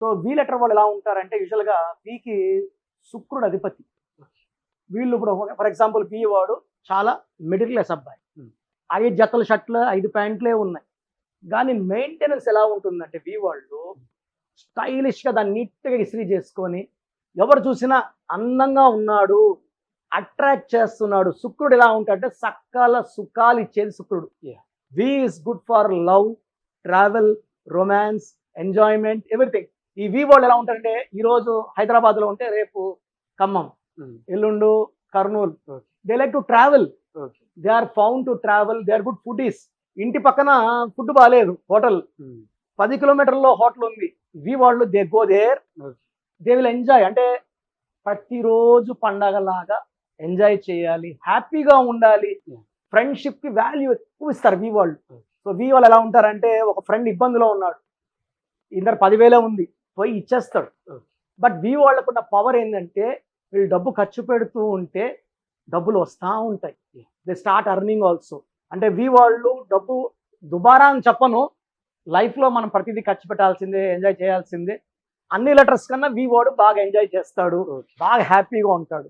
So V letter వాళ్ళు ఎలా ఉంటారంటే యూజువల్గా వికి శుక్రుడు అధిపతి. వీళ్ళు ఇప్పుడు ఫర్ ఎగ్జాంపుల్ బి వాడు చాలా మిడిల్ క్లాస్ అబ్బాయి, 5 జతల షర్ట్లు 5 ప్యాంట్లే ఉన్నాయి, కానీ మెయింటెనెన్స్ ఎలా ఉంటుందంటే బి వాళ్ళు స్టైలిష్గా దాన్ని నీట్గా ఇస్త్రీ చేసుకొని ఎవరు చూసినా అందంగా ఉన్నాడు, అట్రాక్ట్ చేస్తున్నాడు. శుక్రుడు ఎలా ఉంటాడంటే సకాల సుఖాలు ఇచ్చేది శుక్రుడు. వి is good for love, travel, romance, enjoyment, everything. ఈ వి వాళ్ళు ఎలా ఉంటారంటే ఈరోజు హైదరాబాద్లో ఉంటే రేపు ఖమ్మం, ఎల్లుండు Kurnool. They like to travel, they are found to travel, they are good foodies. ఇంటి పక్కన ఫుడ్ బాగాలేదు, హోటల్ 10 కిలోమీటర్లో హోటల్ ఉంది, వి వాళ్ళు they go there, they will enjoy. అంటే ప్రతిరోజు పండగలాగా ఎంజాయ్ చేయాలి, హ్యాపీగా ఉండాలి, ఫ్రెండ్షిప్ కి వాల్యూ ఎక్కువ ఇస్తారు వి వాళ్ళు. సో వి వాళ్ళు ఎలా ఉంటారంటే ఒక ఫ్రెండ్ ఇబ్బందిలో ఉన్నాడు, ఇందరు 10,000 ఉంది, పోయి ఇచ్చేస్తాడు. బట్ వి వాళ్ళకున్న పవర్ ఏంటంటే వీళ్ళు డబ్బు ఖర్చు పెడుతూ ఉంటే డబ్బులు వస్తూ ఉంటాయి, దే స్టార్ట్ అర్నింగ్ ఆల్సో. అంటే వి వాళ్ళు డబ్బు దుబారా అని చెప్పను, లైఫ్లో మనం ప్రతిదీ ఖర్చు పెట్టాల్సిందే, ఎంజాయ్ చేయాల్సిందే. అన్ని లెటర్స్ కన్నా వి వాడు బాగా ఎంజాయ్ చేస్తాడు, బాగా హ్యాపీగా ఉంటాడు.